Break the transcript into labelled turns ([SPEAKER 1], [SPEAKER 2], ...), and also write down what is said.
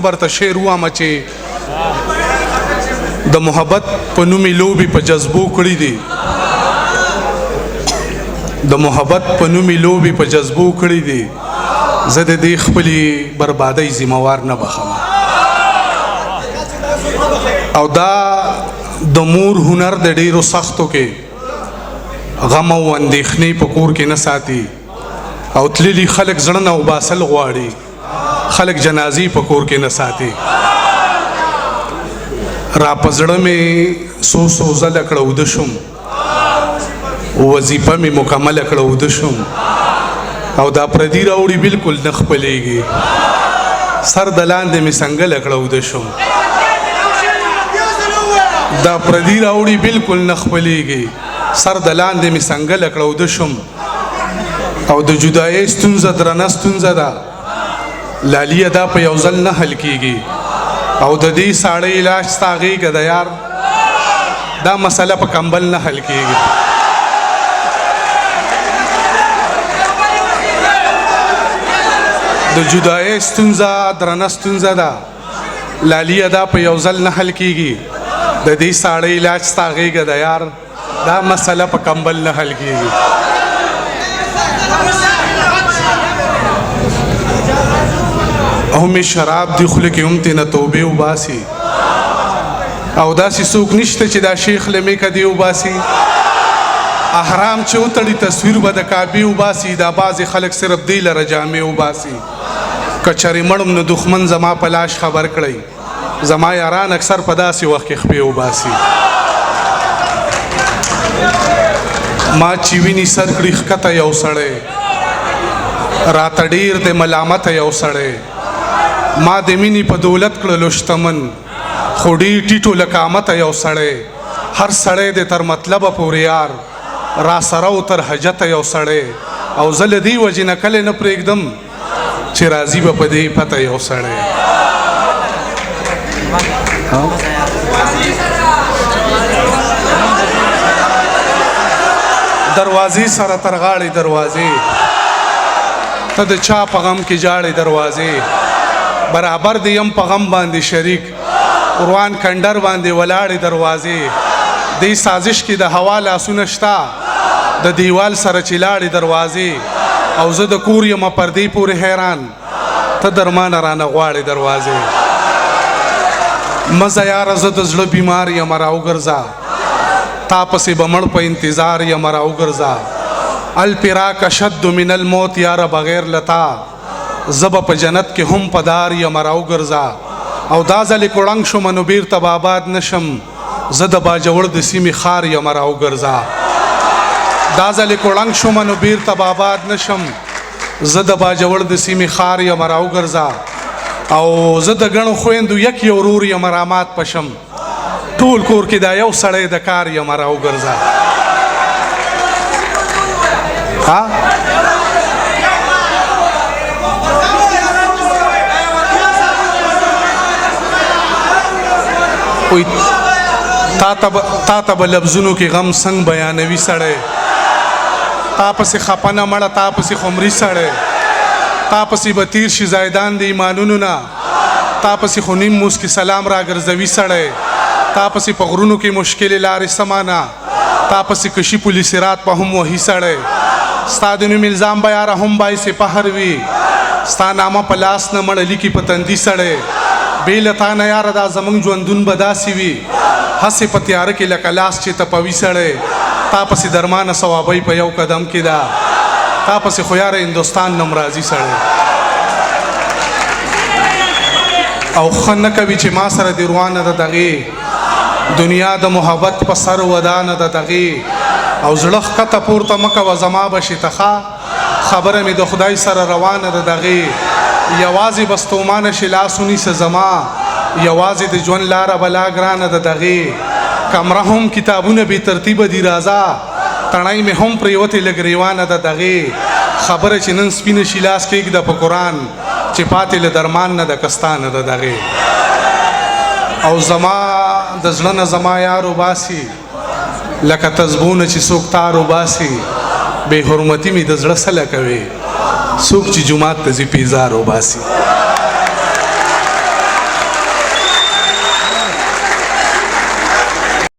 [SPEAKER 1] زبرته شعر وایم چې د محبت په نومې لوبې په جذبو کړي دي، د محبت په نومې لوبې په جذبو کړي دي، زه د دې خپلې بربادۍ ذمہوار نه بخم. او دا د مور هنر د ډیرو سختو کې غم او اندېښنې په کور کې نه ساتي، او تللي خلک زړه نه وباسل غواړي، خلک جنازې په کور کې نه ساتي. را په زړه مې څو ځله کړه اوده شوم، وظیفه مې مکمله کړه اوده شوم، او دا پردي راوړي بالکل نه خپلېږي، سر د لاندې مې سنګله کړه اوده شوم. دا پردي راوړي بالکل نه خپلېږي، سر د لاندې مې سنګله کړه اوده شوم. او د جدایۍ ستونزه درنه ستونزه ده، لالیه دا په یو ځل نه حل کېږي، او د دې ساړه علاج ستا غېږه ده یار، دا مسله په کمبل نه حل کېږي. د جدایۍ ستونزه درنه ستونزه ده، لالیه دا په یو ځل نه حل کېږي، د دې ساړه علاج ستا غېږه ده یار، دا مسله په کمبل نه حل کېږي. او می شراب دی خوله کې هم تېنه توبې وباسي، او داسې څوک نشته چې دا شیخ له میکه دې وباسي. احرام چې وتړي تصویر به د کعبې وباسي، دا بعضې خلک صرف دې لره جامې وباسي. که چرې مړم نو دښمن زما په لاش خبر کړئ، زما یاران اکثر په داسې وخت کې خپې وباسي. ما چې ویني سر کړي ښکته یو سړی، راته ډېر د ملامته یو سړی، ما د مینې په دولت کړلو شتمن، خو ډېر ټیټو له قامته یو سړی، هر سړی د تر مطلبه پورې یار، را سره و تر حجته یو سړی، او زه له دې وجې نه کلی نه پرېږدم چې راځي به په دې پته یو سړی. دروازې سره تر غاړې دروازې، ته د چا په غم کې جاړې دروازې، برابر دی یم په غم باندې شریک، روان کندر باندې ولاړې دروازې، دې سازش کې د هوا لاسونه شته، د دیوال سره چې لاړې دروازې، او زه د کور یم پردې پورې حیران، ته درمانه رانه غواړې دروازې. مزه یاره زه د زړه بیمار یم را وګرځه، تا پسې به مړ په انتظار یم را وګرځه. الفراق اشد من الموت یاره بغیر لتا، زه به په جنت کې هم پدار یم را وګرځه. او دا ځلې کوړنګ شومه نو بیرته به آباد نشم، زه د باجوړ د سیمې خار یم را وګرځه. دا ځلې کوړنګ شومه نو بیرته به آباد نشم، زه د باجوړ د سیمې خار یم را وګرځه. او زه د ګڼو خویندو یک یو ورور یم رامات پشم، ټول کور کې دا یو سړی د کار یم را وګرځه. تا ته به لفظونو کې غم څنګ بیانوي سړی، تا پسې خپنه مړه، تا پسې خمري سړی، تا پسې به تیر شي زایدان د ایمانونو نه، تا پسې خو نیم موس کې سلام را ګرځوي سړی، تا پسې په غرونو کې مشکلې لارې سمانه، تا پسې کشي پولیس رات په هم وهي سړی. ستا د نوم الزام به یاره هم باعث فخر وي، ستا نامه په لاس نه مړه لیکي په تندي سړی. بې له تا نه یاره دا زموږ ژوندون به داسې وي، هسې په تیاره کې لکه لاس چې تپوي سړی. تا پسې درمانه ثوابۍ په یو قدم کې ده، تا پسې خو یاره هندوستان نم راځي سړی. او ښه نه کوي چې ما سره دې روانه ده دغې دنیا د محبت په سر ودانه ده دغې. او زړه ښکته پورته مه کوه زما به شي ته خبره مې د خدای سره روانه ده دغې. یوازې به ستومانه شي لاس ونیسه زما، یوازې د ژوند لاره به لا ګرانه ده دغې. کمره هم کتابونه بې ترتیبه دي راځه، تڼۍ مې هم پرېوتې لږ ریوانه ده دغې. خبره چې نن سپینه شي لاس کېږده په قرآن، چې پاتې له درمان نه د کستانه ده دغې. او زما د زړه نه زما یار وباسي، لکه تسبونه چې څوک تار وباسي. بې حرمتي مې د زړه سله کوي، څوک چې جومات ته ځي پیزار وباسي.